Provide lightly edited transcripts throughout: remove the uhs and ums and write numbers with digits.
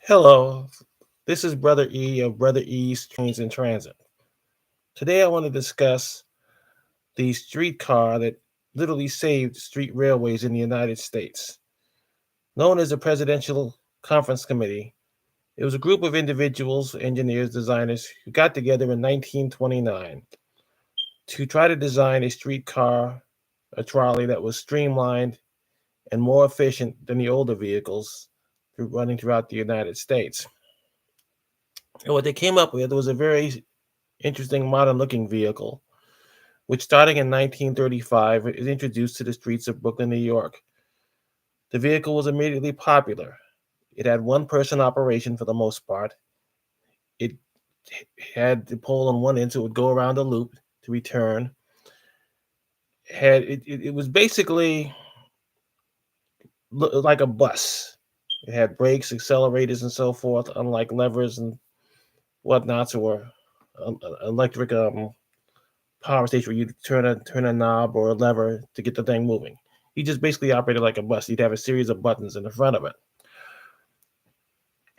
Hello, this is Brother E of Brother E's Trains in Transit. Today I want to discuss the streetcar that literally saved street railways in the United States. Known as the Presidential Conference Committee, it was a group of individuals, engineers, designers who got together in 1929 to try to design a streetcar, a trolley that was streamlined and more efficient than the older vehicles running throughout the United States. And what they came up with was a very interesting modern looking vehicle, which starting in 1935 is introduced to the streets of Brooklyn, New York. The vehicle was immediately popular. It had one person operation for the most part. It had the pole on one end, so it would go around a loop to return. It was basically like a bus. It had brakes, accelerators, and so forth, unlike levers and whatnots or electric power station where you turn a knob or a lever to get the thing moving. He just basically operated like a bus. He'd have a series of buttons in the front of it.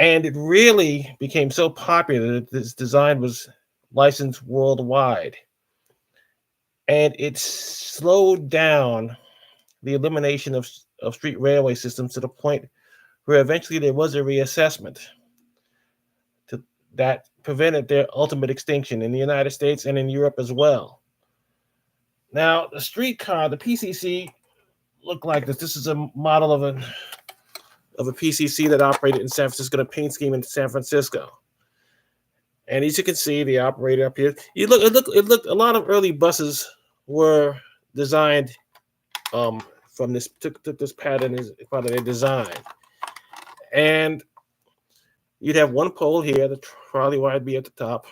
And it really became so popular that this design was licensed worldwide. And it slowed down the elimination of street railway systems to the point where eventually there was a reassessment that prevented their ultimate extinction in the United States and in Europe as well. Now, the streetcar, the PCC, looked like this. This is a model of a PCC that operated in San Francisco, the paint scheme in San Francisco. And as you can see, the operator up here. It looked. A lot of early buses were designed from this took this pattern as part of their design. And you'd have one pole here, the trolley wire would be at the top,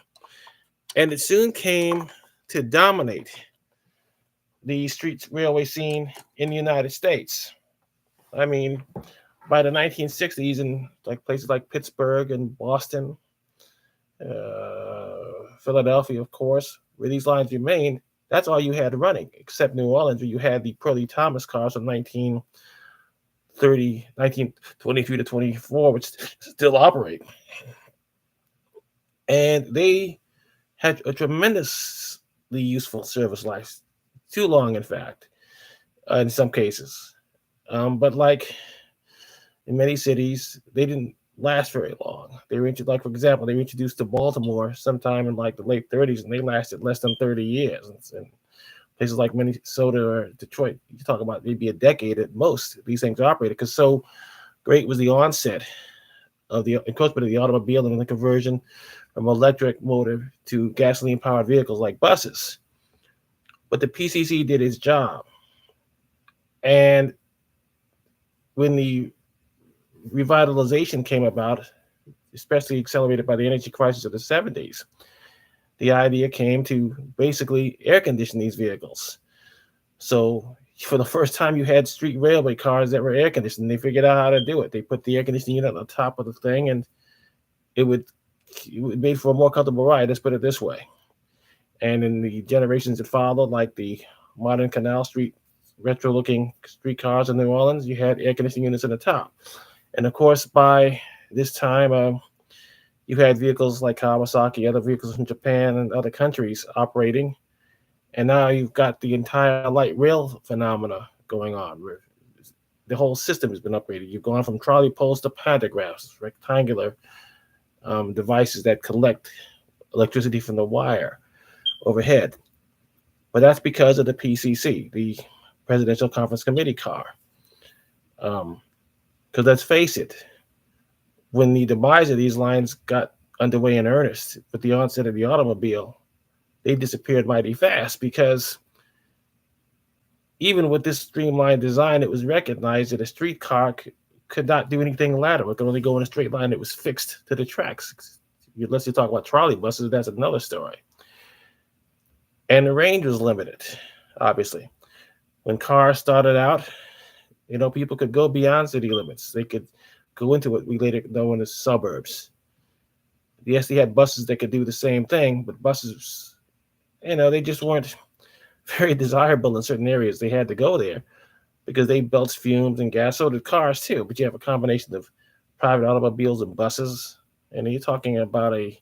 and it soon came to dominate the street railway scene in the United States. I mean, by the 1960s, in like places like Pittsburgh and Boston, Philadelphia, of course, where these lines remained, that's all you had running, except New Orleans, where you had the Pearly Thomas cars from 1923 to 24, which still operate. And they had a tremendously useful service life, too long, in fact, in some cases. But like in many cities, they didn't last very long. They were like, for example, they were introduced to Baltimore sometime in like the late 30s, and they lasted less than 30 years. And places like Minnesota or Detroit, you talk about maybe a decade at most. These things operated because so great was the onset of the encroachment of the automobile and the conversion from electric motor to gasoline-powered vehicles like buses. But the PCC did its job. And when the revitalization came about, especially accelerated by the energy crisis of the 70s, the idea came to basically air condition these vehicles. So for the first time, you had street railway cars that were air conditioned. They figured out how to do it. They put the air conditioning unit on the top of the thing, and it made for a more comfortable ride. Let's put it this way. And in the generations that followed, like the modern Canal Street retro-looking streetcars in New Orleans, you had air conditioning units in the top. And of course, by this time, you had vehicles like Kawasaki, other vehicles from Japan and other countries operating. And now you've got the entire light rail phenomena going on. The whole system has been upgraded. You've gone from trolley poles to pantographs, rectangular devices that collect electricity from the wire overhead. But that's because of the PCC, the Presidential Conference Committee car. Because let's face it, when the demise of these lines got underway in earnest with the onset of the automobile, they disappeared mighty fast because even with this streamlined design, it was recognized that a streetcar could not do anything lateral. It could only go in a straight line. It was fixed to the tracks. Unless you talk about trolley buses, that's another story. And the range was limited, obviously. When cars started out, people could go beyond city limits. They could go into what we later know as suburbs. Yes, they had buses that could do the same thing, but buses, they just weren't very desirable in certain areas. They had to go there because they belched fumes and gas. So did cars too, but you have a combination of private automobiles and buses, and you're talking about a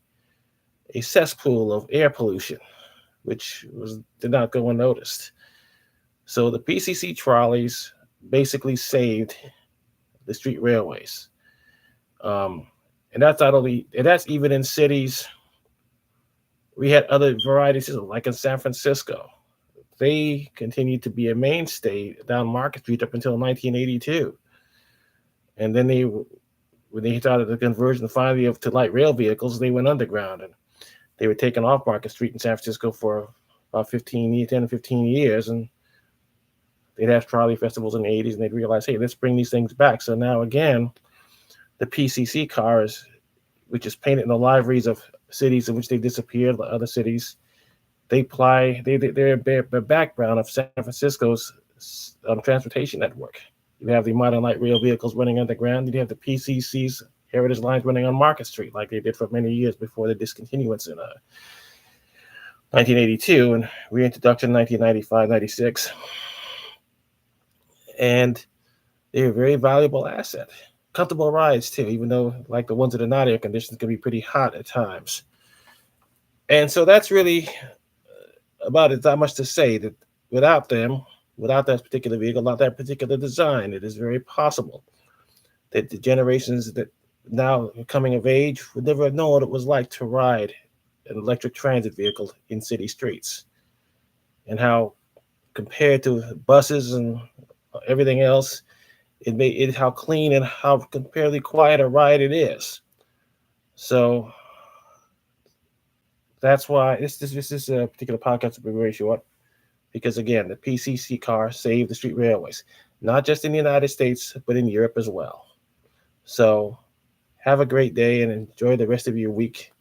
cesspool of air pollution, which did not go unnoticed. So the PCC trolleys basically saved the street railways, um, and that's not only and that's even in cities. We had other varieties, like in San Francisco. They continued to be a mainstay down Market Street up until 1982, and then when they started the conversion finally to light rail vehicles, they went underground, and they were taken off Market Street in San Francisco for about 10 to 15 years, and they'd have trolley festivals in the 80s, and they'd realize, hey, let's bring these things back. So now again, the PCC cars, which is painted in the liveries of cities in which they disappeared, like other cities, they're the background of San Francisco's transportation network. You have the modern light rail vehicles running underground. You have the PCC's heritage lines running on Market Street, like they did for many years before the discontinuance in 1982 and reintroduction in 1995, 96. And they're a very valuable asset. Comfortable rides, too, even though, like the ones that are not air conditioned, can be pretty hot at times. And so that's really about it. Not much to say that without them, without that particular vehicle, without that particular design, it is very possible that the generations that now coming of age would never have known what it was like to ride an electric transit vehicle in city streets, and how compared to buses and everything else, how clean and how comparatively quiet a ride it is. So that's why this particular podcast will be very short, because again, the PCC car saved the street railways, not just in the United States, but in Europe as well. So have a great day and enjoy the rest of your week.